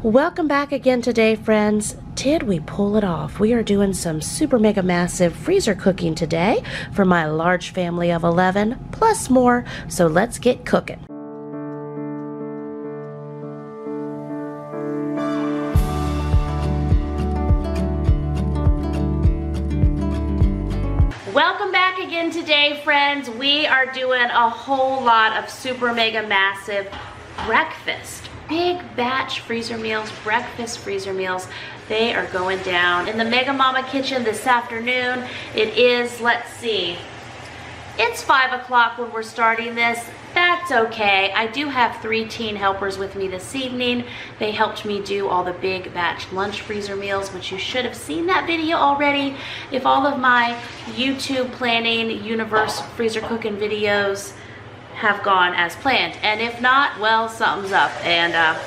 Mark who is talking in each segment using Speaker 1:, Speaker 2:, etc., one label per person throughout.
Speaker 1: Welcome back again today, friends. Did we pull it off? We are doing some super mega massive freezer cooking today for my large family of 11 plus more, so let's get cooking. Welcome back again today, friends. We are doing a whole lot of super mega massive breakfast. Big batch freezer meals, breakfast freezer meals. They are going down in the Mega Mama kitchen this afternoon. It is, let's see, it's 5 o'clock when we're starting this. That's okay. I do have 3 teen helpers with me this evening. They helped me do all the big batch lunch freezer meals, which you should have seen that video already. If all of my YouTube planning universe freezer cooking videos have gone as planned, and if not, well, something's up, and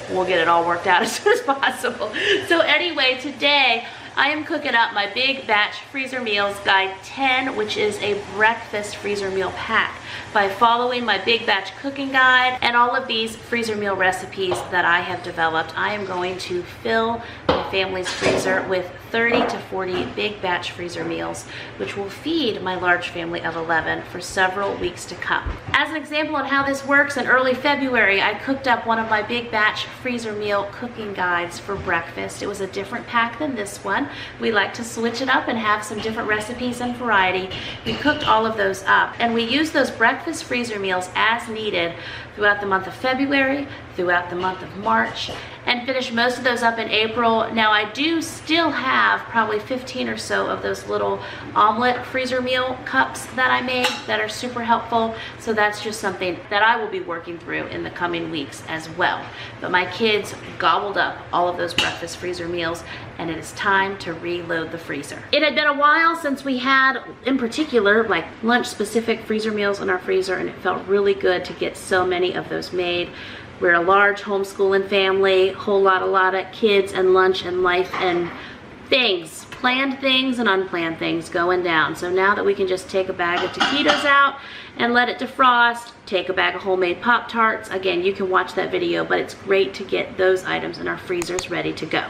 Speaker 1: we'll get it all worked out as soon as possible. So anyway, today I am cooking up my big batch freezer meals guide 10, which is a breakfast freezer meal pack, by following my big batch cooking guide and all of these freezer meal recipes that I have developed. I am going to fill my family's freezer with 30 to 40 big batch freezer meals, which will feed my large family of 11 for several weeks to come. As an example on how this works, in early February, I cooked up one of my big batch freezer meal cooking guides for breakfast. It was a different pack than this one. We like to switch it up and have some different recipes and variety. We cooked all of those up, and we used those breakfast freezer meals as needed throughout the month of February, throughout the month of March, and finished most of those up in April. Now I do still have probably 15 or so of those little omelet freezer meal cups that I made that are super helpful, so that's just something that I will be working through in the coming weeks as well. But my kids gobbled up all of those breakfast freezer meals, and it is time to reload the freezer. It had been a while since we had, in particular, like lunch specific freezer meals in our freezer, and it felt really good to get so many of those made. We're a large homeschooling family, a lot of kids and lunch and life and things, planned things and unplanned things going down. So now that we can just take a bag of taquitos out and let it defrost, take a bag of homemade Pop-Tarts, again, you can watch that video, but it's great to get those items in our freezers ready to go.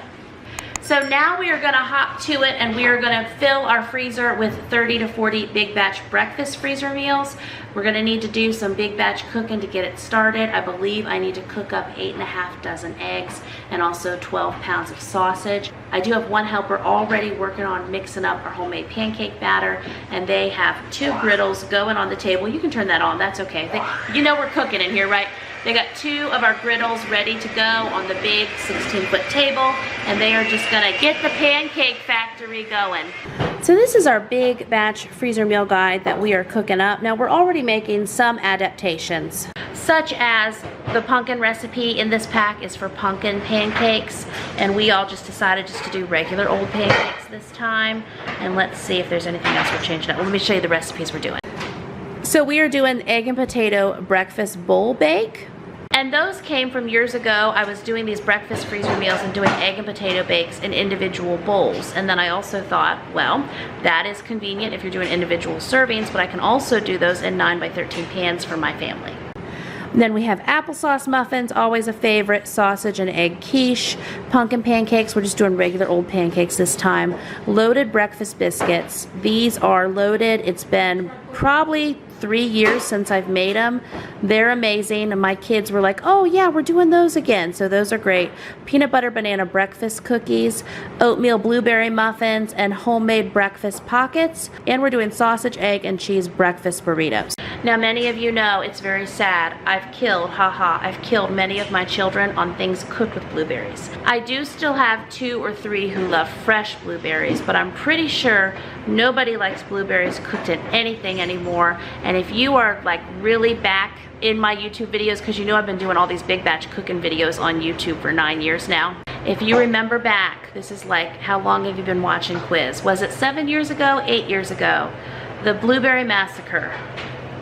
Speaker 1: So now we are gonna hop to it, and we are gonna fill our freezer with 30 to 40 big batch breakfast freezer meals. We're gonna need to do some big batch cooking to get it started. I believe I need to cook up 8.5 dozen eggs and also 12 pounds of sausage. I do have one helper already working on mixing up our homemade pancake batter, and they have 2 griddles going on the table. You can turn that on, that's okay. You know we're cooking in here, right? They got 2 of our griddles ready to go on the big 16-foot table, and they are just gonna get the pancake factory going. So this is our big batch freezer meal guide that we are cooking up. Now we're already making some adaptations, such as the pumpkin recipe in this pack is for pumpkin pancakes, and we all just decided just to do regular old pancakes this time. And let's see if there's anything else we're changing up. Let me show you the recipes we're doing. So we are doing egg and potato breakfast bowl bake. And those came from years ago. I was doing these breakfast freezer meals and doing egg and potato bakes in individual bowls. And then I also thought, well, that is convenient if you're doing individual servings, but I can also do those in 9x13 pans for my family. And then we have applesauce muffins, always a favorite, sausage and egg quiche, pumpkin pancakes, we're just doing regular old pancakes this time, loaded breakfast biscuits. These are loaded. It's been probably 3 years since I've made them. They're amazing, and my kids were like, oh yeah, we're doing those again, so those are great. Peanut butter banana breakfast cookies, oatmeal blueberry muffins, and homemade breakfast pockets, and we're doing sausage, egg, and cheese breakfast burritos. Now many of you know it's very sad. I've killed many of my children on things cooked with blueberries. I do still have 2 or 3 who love fresh blueberries, but I'm pretty sure nobody likes blueberries cooked in anything anymore. And if you are like really back in my YouTube videos, because you know I've been doing all these big batch cooking videos on YouTube for 9 years now. If you remember back, this is like, how long have you been watching Quiz? Was it 7 years ago, 8 years ago? The Blueberry Massacre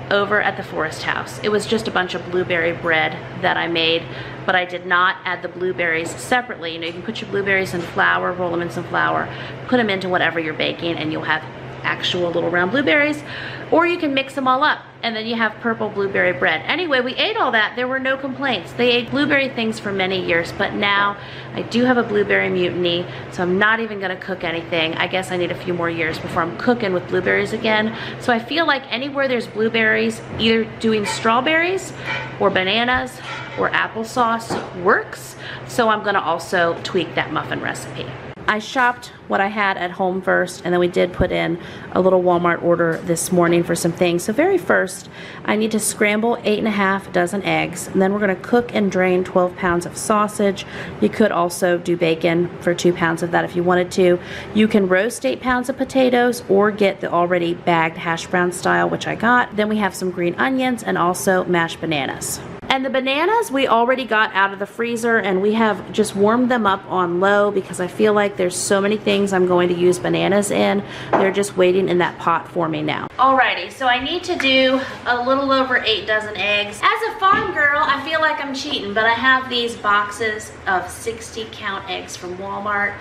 Speaker 1: over at the Forest House. It was just a bunch of blueberry bread that I made, but I did not add the blueberries separately. You know, you can put your blueberries in flour, roll them in some flour, put them into whatever you're baking, and you'll have actual little round blueberries, or you can mix them all up. and then you have purple blueberry bread. Anyway, we ate all that. There were no complaints. They ate blueberry things for many years, but now I do have a blueberry mutiny, so I'm not even gonna cook anything. I guess I need a few more years before I'm cooking with blueberries again. So I feel like anywhere there's blueberries, either doing strawberries or bananas or applesauce works. So I'm gonna also tweak that muffin recipe. I shopped what I had at home first, and then we did put in a little Walmart order this morning for some things. So very first, I need to scramble 8½ dozen eggs, and then we're gonna cook and drain 12 pounds of sausage. You could also do bacon for 2 pounds of that if you wanted to. You can roast 8 pounds of potatoes or get the already bagged hash brown style, which I got. Then we have some green onions and also mashed bananas. And the bananas we already got out of the freezer, and we have just warmed them up on low because I feel like there's so many things I'm going to use bananas in. They're just waiting in that pot for me now. Alrighty, so I need to do a little over 8 dozen eggs. As a farm girl, I feel like I'm cheating, but I have these boxes of 60 count eggs from Walmart.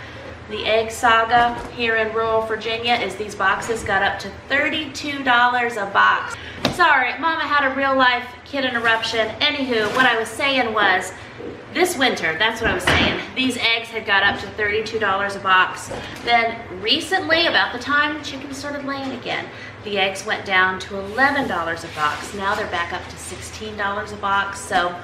Speaker 1: The egg saga here in rural Virginia is these boxes got up to $32 a box. Sorry, Mama had a real life kid interruption. Anywho, what I was saying was, this winter, that's what I was saying, these eggs had got up to $32 a box. Then recently, about the time chickens started laying again, the eggs went down to $11 a box. Now they're back up to $16 a box. So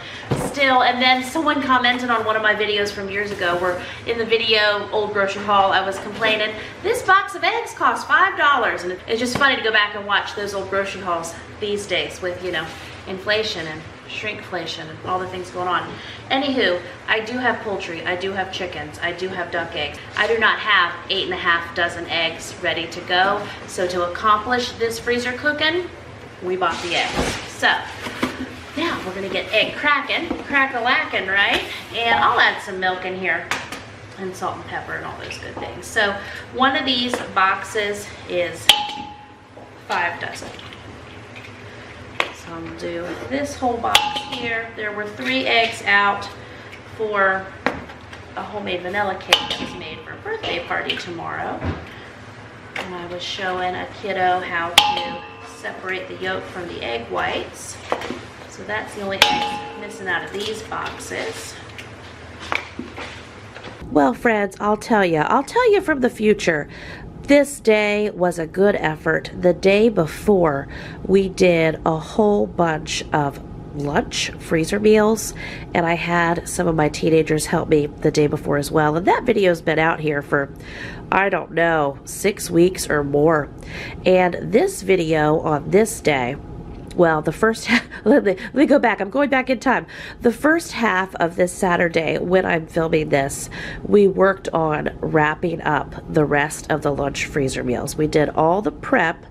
Speaker 1: still, and then someone commented on one of my videos from years ago where in the video, Old Grocery Haul, I was complaining, this box of eggs costs $5. And it's just funny to go back and watch those old grocery hauls these days with, you know, inflation and shrinkflation and all the things going on. Anywho, I do have poultry, I do have chickens, I do have duck eggs. I do not have 8½ dozen eggs ready to go. So to accomplish this freezer cooking, we bought the eggs. So now we're gonna get egg cracking, crack-a-lacking, right? And I'll add some milk in here and salt and pepper and all those good things. So one of these boxes is 5 dozen. So I'm gonna do this whole box here. There were 3 eggs out for a homemade vanilla cake that was made for a birthday party tomorrow. And I was showing a kiddo how to separate the yolk from the egg whites. So that's the only egg missing out of these boxes. Well, friends, I'll tell you from the future, this day was a good effort. The day before, we did a whole bunch of lunch freezer meals, and I had some of my teenagers help me the day before as well. And that video's been out here for, I don't know, 6 weeks or more. And this video on this day, well, the first half, let me go back. I'm going back in time. The first half of this Saturday, when I'm filming this, we worked on wrapping up the rest of the lunch freezer meals. We did all the prep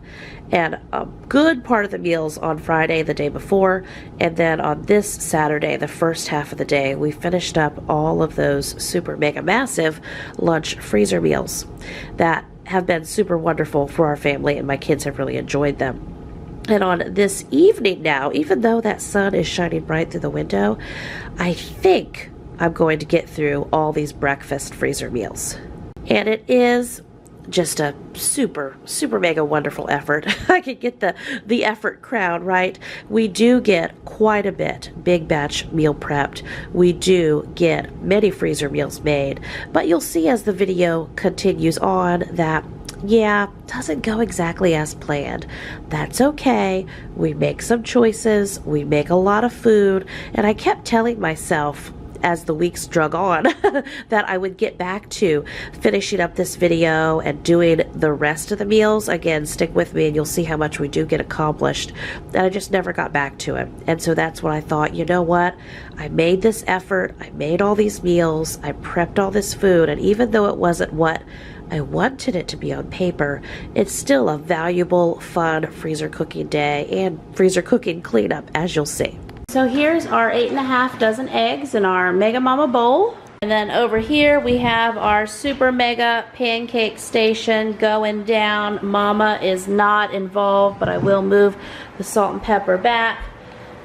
Speaker 1: and a good part of the meals on Friday, the day before, and then on this Saturday, the first half of the day, we finished up all of those super mega massive lunch freezer meals that have been super wonderful for our family, and my kids have really enjoyed them. And on this evening now, even though that sun is shining bright through the window, I think I'm going to get through all these breakfast freezer meals. And it is just a super mega wonderful effort. I could get the effort crown, right? We do get quite a bit big batch meal prepped. We do get many freezer meals made. But you'll see as the video continues on that, yeah, doesn't go exactly as planned. That's okay. We make some choices. We make a lot of food. And I kept telling myself as the weeks drug on that I would get back to finishing up this video and doing the rest of the meals. Again, stick with me and you'll see how much we do get accomplished. And I just never got back to it. And so that's when I thought, you know what? I made this effort. I made all these meals. I prepped all this food. And even though it wasn't what I wanted it to be on paper, it's still a valuable, fun freezer cooking day and freezer cooking cleanup, as you'll see. So here's our 8½ dozen eggs in our Mega Mama bowl. And then over here we have our super mega pancake station going down. Mama is not involved, but I will move the salt and pepper back.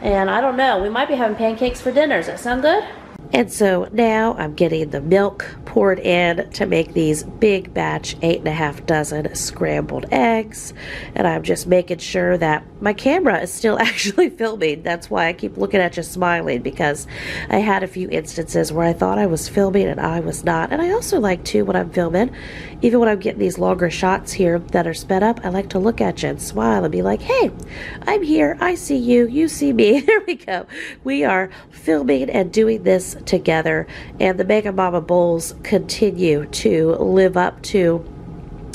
Speaker 1: And I don't know, we might be having pancakes for dinner. Does that sound good?
Speaker 2: And so now I'm getting the milk poured in to make these big batch 8.5 dozen scrambled eggs. And I'm just making sure that my camera is still actually filming. That's why I keep looking at you smiling, because I had a few instances where I thought I was filming and I was not. And I also like to, when I'm filming, even when I'm getting these longer shots here that are sped up, I like to look at you and smile and be like, hey, I'm here, I see you, you see me. There we go. We are filming and doing this together, and the Mega Mama Bowls continue to live up to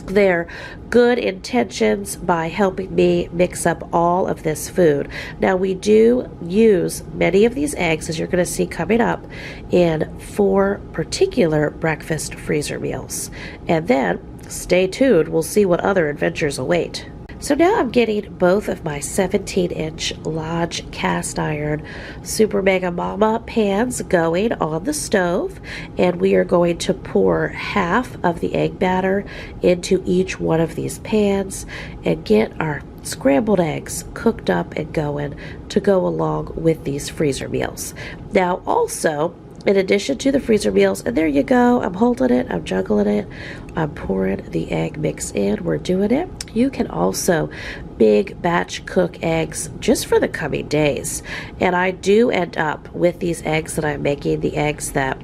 Speaker 2: their good intentions by helping me mix up all of this food. Now, we do use many of these eggs, as you're going to see coming up, in 4 particular breakfast freezer meals. And then, stay tuned, we'll see what other adventures await. So now I'm getting both of my 17-inch Lodge cast iron Super Mega Mama pans going on the stove, and we are going to pour half of the egg batter into each one of these pans and get our scrambled eggs cooked up and going to go along with these freezer meals. Now also, in addition to the freezer meals, and there you go, I'm holding it, I'm juggling it, I'm pouring the egg mix in, we're doing it. You can also big batch cook eggs just for the coming days. And I do end up with these eggs that I'm making, the eggs that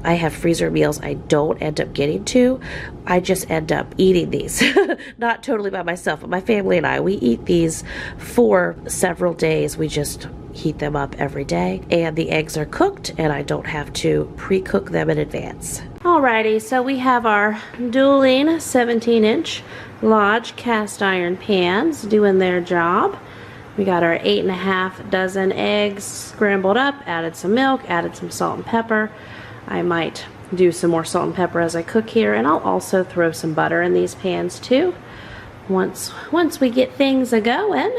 Speaker 2: I have freezer meals I don't end up getting to. I just end up eating these, not totally by myself, but my family and I, we eat these for several days. We just heat them up every day, and the eggs are cooked and I don't have to pre-cook them in advance.
Speaker 1: Alrighty, so we have our dueling 17-inch Lodge cast iron pans doing their job. We got our 8.5 dozen eggs scrambled up, added some milk, added some salt and pepper. I might do some more salt and pepper as I cook here, and I'll also throw some butter in these pans too once we get things a-going.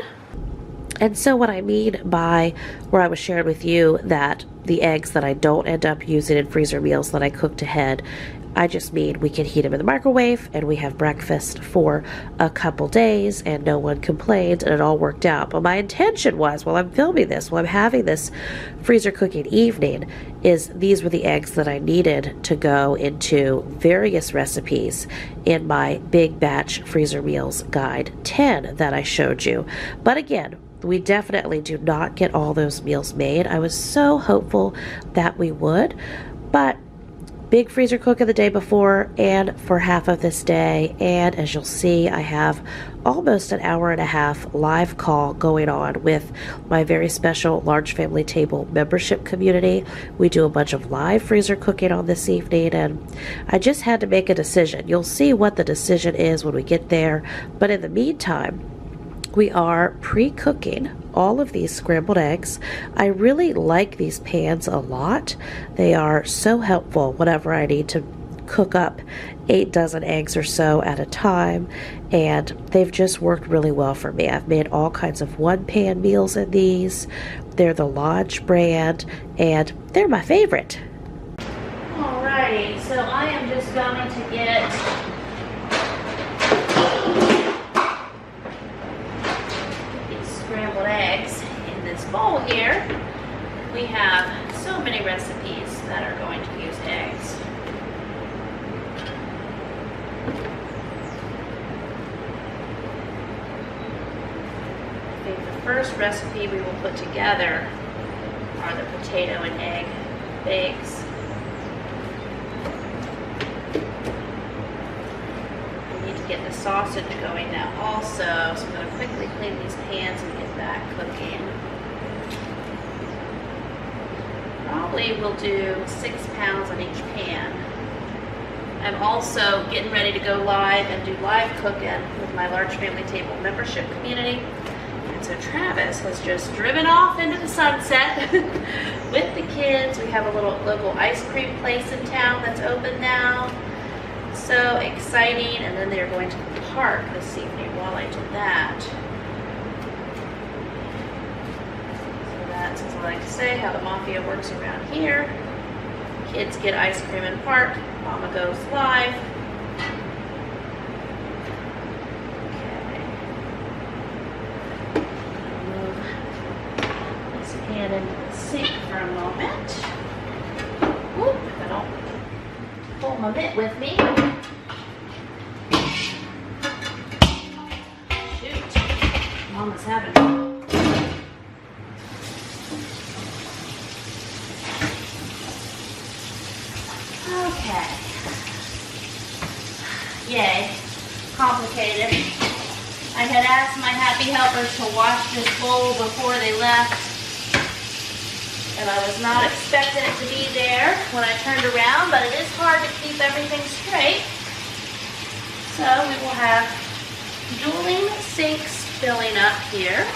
Speaker 1: And so what I mean by where I was sharing with you that the eggs that I don't end up using in freezer meals that I cooked ahead, I just mean we can heat them in the microwave and we have breakfast for a couple days and no one complains and it all worked out. But my intention was, while I'm filming this, while I'm having this freezer cooking evening, is these were the eggs that I needed to go into various recipes in my Big Batch Freezer Meals Guide 10 that I showed you. But again, we definitely do not get all those meals made. I was so hopeful that we would, but big freezer cook of the day before and for half of this day, and as you'll see, I have almost an hour and a half live call going on with my very special Large Family Table membership community. We do a bunch of live freezer cooking on this evening, and I just had to make a decision. You'll see what the decision is when we get there, but in the meantime, we are pre-cooking all of these scrambled eggs. I really like these pans a lot. They are so helpful whenever I need to cook up 8 dozen eggs or so at a time, and they've just worked really well for me. I've made all kinds of one-pan meals in these. They're the Lodge brand, and they're my favorite. Alrighty, so I am just going to get scrambled eggs in this bowl here. We have so many recipes that are going to use eggs. I think the first recipe we will put together are the potato and egg bakes. Get the sausage going now also, so I'm going to quickly clean these pans and get that cooking. Probably we'll do 6 pounds on each pan. I'm also getting ready to go live and do live cooking with my Large Family Table membership community. And so Travis has just driven off into the sunset with the kids. We have a little local ice cream place in town that's open now. So exciting, and then they're going to the park this evening while I do that. So that's, as I like to say, how the mafia works around here. Kids get ice cream in park, Mama goes live. Okay. Move this pan into the sink for a moment. pull my mitt with me. Shoot, Mama's having it. Okay. Yay. Complicated. I had asked my happy helpers to wash this bowl before they left, and I was not expecting it to be there when I turned around, but it is hard to keep everything straight. So we will have dueling sinks filling up here.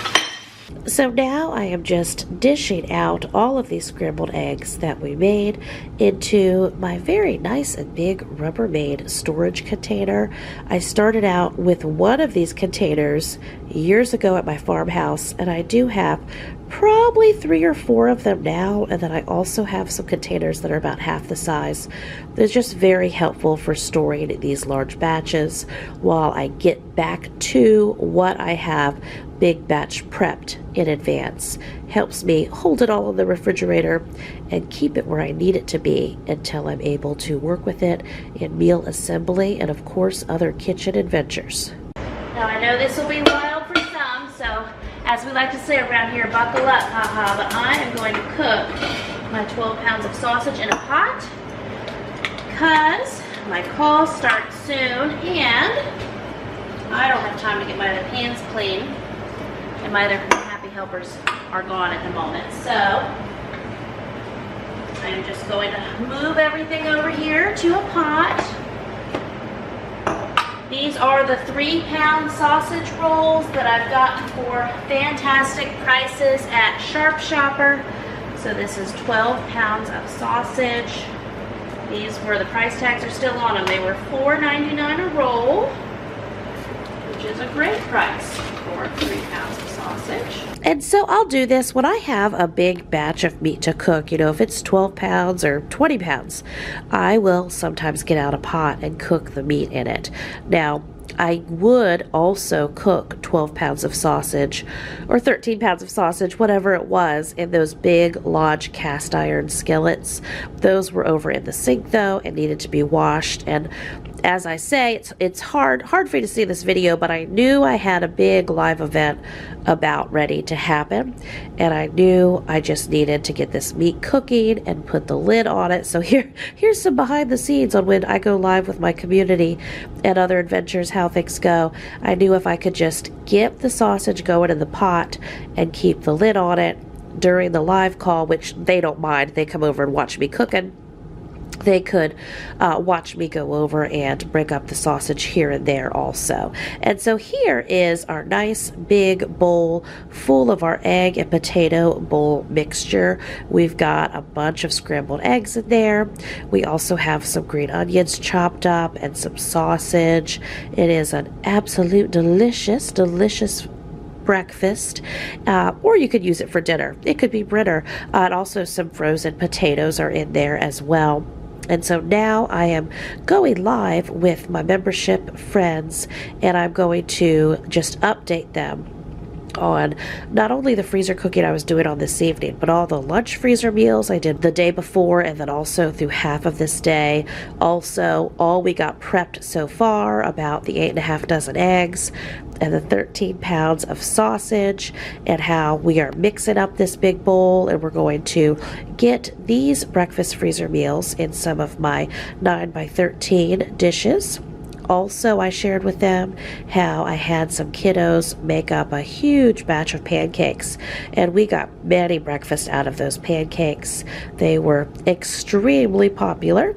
Speaker 2: So now I am just dishing out all of these scrambled eggs that we made into my very nice and big Rubbermaid storage container. I started out with one of these containers years ago at my farmhouse, and I do have probably 3 or 4 of them now, and then I also have some containers that are about half the size. They're just very helpful for storing these large batches while I get back to what I have big batch prepped in advance. Helps me hold it all in the refrigerator and keep it where I need it to be until I'm able to work with it in meal assembly and of course other kitchen adventures.
Speaker 1: Now I know this will be wild for some, so as we like to say around here, buckle up, haha, but I am going to cook my 12 pounds of sausage in a pot because my call starts soon and I don't have time to get my other hands clean, and my other happy helpers are gone at the moment. So I'm just going to move everything over here to a pot. These are the 3-pound sausage rolls that I've gotten for fantastic prices at Sharp Shopper. So this is 12 pounds of sausage. These were, the price tags are still on them. They were $4.99 a roll, which is a great price for 3 pounds of sausage.
Speaker 2: And so I'll do this when I have a big batch of meat to cook. You know, if it's 12 pounds or 20 pounds, I will sometimes get out a pot and cook the meat in it. Now, I would also cook 12 pounds of sausage or 13 pounds of sausage, whatever it was, in those big Lodge cast iron skillets. Those were over in the sink though and needed to be washed. And as I say, it's hard for you to see this video, but I knew I had a big live event about ready to happen, and I knew I just needed to get this meat cooking and put the lid on it. So here's some behind the scenes on when I go live with my community and other adventures, how things go. I knew if I could just get the sausage going in the pot and keep the lid on it during the live call, which they don't mind, they come over and watch me cooking, they could watch me go over and break up the sausage here and there also. And so here is our nice big bowl full of our egg and potato bowl mixture. We've got a bunch of scrambled eggs in there. We also have some green onions chopped up and some sausage. It is an absolute delicious breakfast, or you could use it for dinner. It could be dinner. And also some frozen potatoes are in there as well. And so now I am going live with my membership friends, and I'm going to just update them on not only the freezer cooking I was doing on this evening, but all the lunch freezer meals I did the day before, and then also through half of this day. Also, all we got prepped so far, about the 8.5 dozen eggs and the 13 pounds of sausage, and how we are mixing up this big bowl, and we're going to get these breakfast freezer meals in some of my 9x13 dishes. Also, I shared with them how I had some kiddos make up a huge batch of pancakes, and we got many breakfasts out of those pancakes. They were extremely popular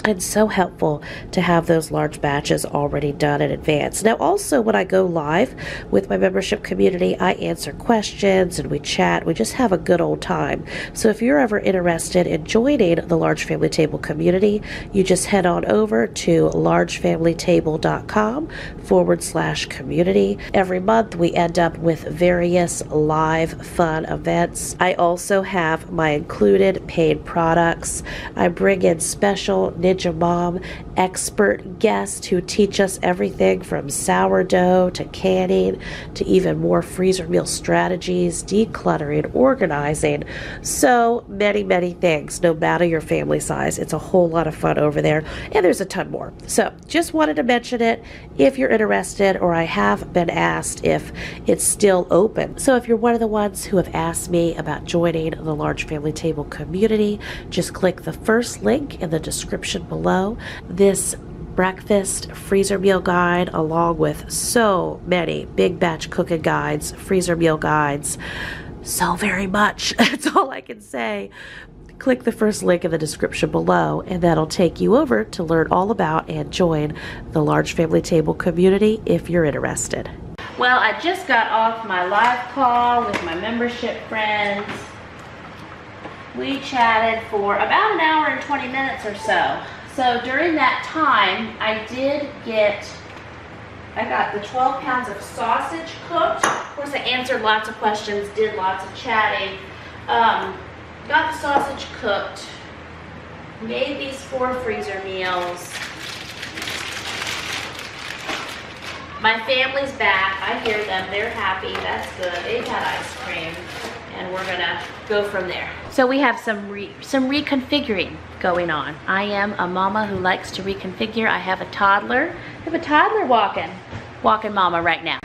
Speaker 2: and so helpful to have those large batches already done in advance. Now also, when I go live with my membership community, I answer questions and we chat. We just have a good old time. So if you're ever interested in joining the Large Family Table community, you just head on over to largefamilytable.com/community. Every month we end up with various live fun events. I also have my included paid products. I bring in special Ninja Mom expert guests who teach us everything from sourdough to canning to even more freezer meal strategies, decluttering, organizing, so many things, no matter your family size. It's a whole lot of fun over there, and there's a ton more. So just wanted to mention it if you're interested, or I have been asked if it's still open. So if you're one of the ones who have asked me about joining the Large Family Table community, just click the first link in the description below. This breakfast freezer meal guide, along with so many big batch cooking guides, freezer meal guides, so very much. That's all I can say. Click the first link in the description below, and that'll take you over to learn all about and join the Large Family Table community if you're interested. Well, I just got off my live call with my membership friends. We chatted for about an hour and 20 minutes or so. So during that time, I got the 12 pounds of sausage cooked. Of course, I answered lots of questions, did lots of chatting. Got the sausage cooked, made these 4 freezer meals. My family's back. I hear them. They're happy. That's good. They've had ice cream, and we're gonna go from there. So we have some reconfiguring going on. I am a mama who likes to reconfigure. I have a toddler. I have a toddler walking mama right now.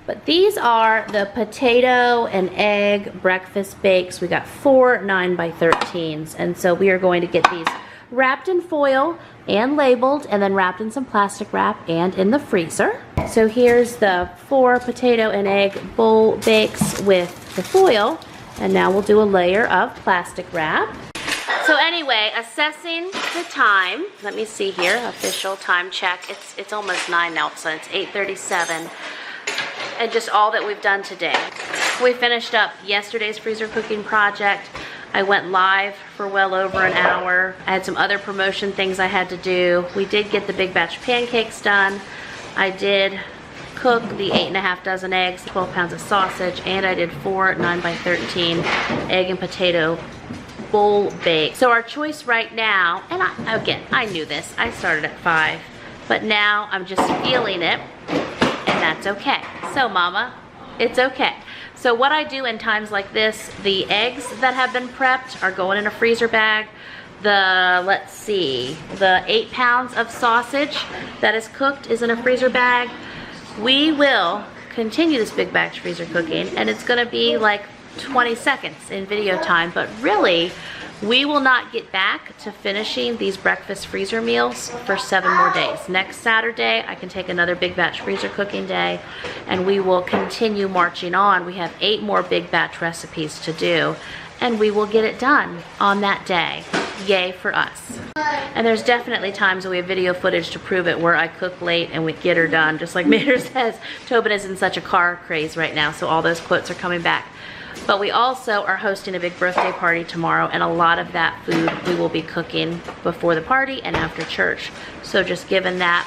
Speaker 2: But these are the potato and egg breakfast bakes. We got 4 9x13s, and so we are going to get these wrapped in foil and labeled, and then wrapped in some plastic wrap and in the freezer. So here's the 4 potato and egg bowl bakes with the foil, and now we'll do a layer of plastic wrap. So anyway, assessing the time, let me see here, official time check. It's almost 9 now, so it's 8:37. And just all that we've done today. We finished up yesterday's freezer cooking project. I went live for well over an hour. I had some other promotion things I had to do. We did get the big batch pancakes done. I did cook the 8½ dozen eggs, 12 pounds of sausage, and I did 4 9x13 egg and potato bowl bake. So our choice right now, and I knew this, I started at 5, but now I'm just feeling it, and that's okay. So mama, it's okay. So what I do in times like this, the eggs that have been prepped are going in a freezer bag. Let's see, the 8 pounds of sausage that is cooked is in a freezer bag. We will continue this big batch freezer cooking, and it's gonna be like 20 seconds in video time, but really, we will not get back to finishing these breakfast freezer meals for 7 more days. Next Saturday, I can take another big batch freezer cooking day, and we will continue marching on. We have 8 more big batch recipes to do, and we will get it done on that day. Yay for us. And there's definitely times when we have video footage to prove it where I cook late and we get her done. Just like Mater says, Tobin is in such a car craze right now, so all those quotes are coming back. But we also are hosting a big birthday party tomorrow, and a lot of that food we will be cooking before the party and after church. So just given that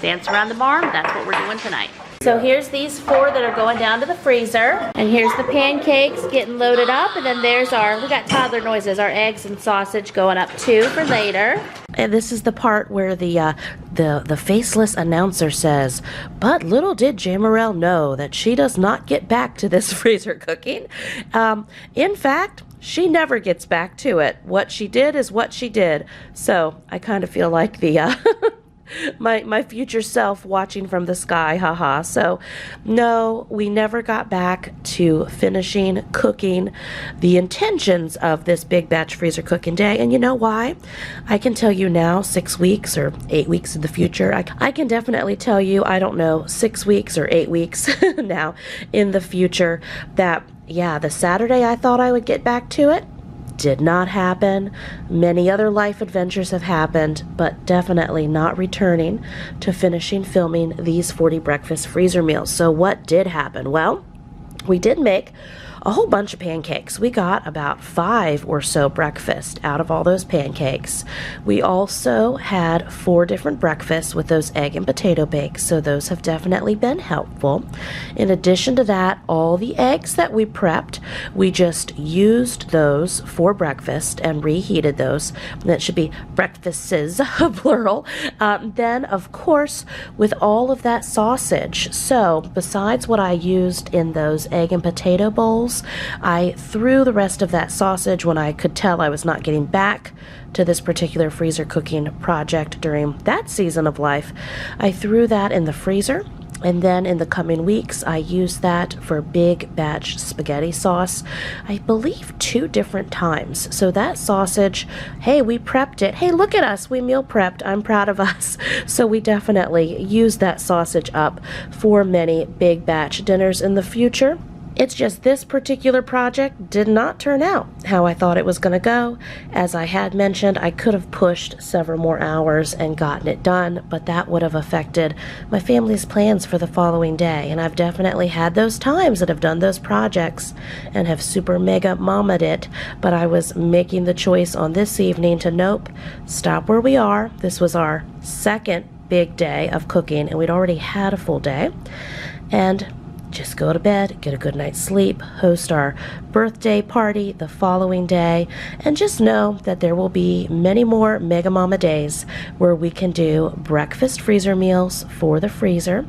Speaker 2: dance around the barn, that's what we're doing tonight. So here's these 4 that are going down to the freezer, and here's the pancakes getting loaded up, and then there's we got toddler noises, our eggs and sausage going up too for later. And this is the part where the faceless announcer says, but little did Jamerrill know that she does not get back to this freezer cooking. In fact, she never gets back to it. What she did is what she did. So I kind of feel like the my future self watching from the sky, haha. So no, we never got back to finishing cooking the intentions of this big batch freezer cooking day. And you know why? I can tell you now, 6 weeks or 8 weeks in the future, I can definitely tell you, I don't know, 6 weeks or 8 weeks now in the future, that yeah, the Saturday I thought I would get back to it did not happen. Many other life adventures have happened, but definitely not returning to finishing filming these 40 breakfast freezer meals. So what did happen? Well, we did make a whole bunch of pancakes. We got about 5 or so breakfasts out of all those pancakes. We also had 4 different breakfasts with those egg and potato bakes, so those have definitely been helpful. In addition to that, all the eggs that we prepped, we just used those for breakfast and reheated those. That should be breakfasts, plural. Then, of course, with all of that sausage, so besides what I used in those egg and potato bowls, I threw the rest of that sausage when I could tell I was not getting back to this particular freezer cooking project during that season of life. I threw that in the freezer. And then in the coming weeks, I used that for big batch spaghetti sauce, I believe 2 different times. So that sausage, hey, we prepped it. Hey, look at us, we meal prepped. I'm proud of us. So we definitely used that sausage up for many big batch dinners in the future. It's just this particular project did not turn out how I thought it was going to go. As I had mentioned, I could have pushed several more hours and gotten it done, but that would have affected my family's plans for the following day. And I've definitely had those times that I've done those projects and have super mega mamaed it, but I was making the choice on this evening to nope, stop where we are. This was our second big day of cooking, and we'd already had a full day. And just go to bed, get a good night's sleep, host our birthday party the following day, and just know that there will be many more Mega Mama days where we can do breakfast freezer meals for the freezer.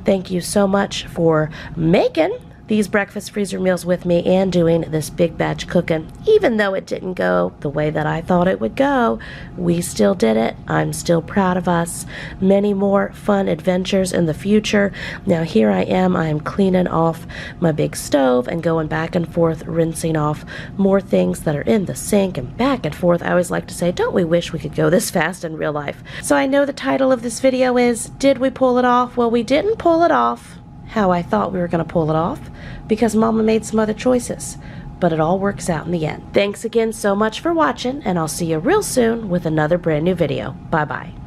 Speaker 2: Thank you so much for making these breakfast freezer meals with me and doing this big batch cooking. Even though it didn't go the way that I thought it would go, we still did it. I'm still proud of us. Many more fun adventures in the future. Now here I am cleaning off my big stove and going back and forth, rinsing off more things that are in the sink and back and forth. I always like to say, don't we wish we could go this fast in real life? So I know the title of this video is, did we pull it off? Well, we didn't pull it off how I thought we were going to pull it off, because Mama made some other choices, but it all works out in the end. Thanks again so much for watching, and I'll see you real soon with another brand new video. Bye bye.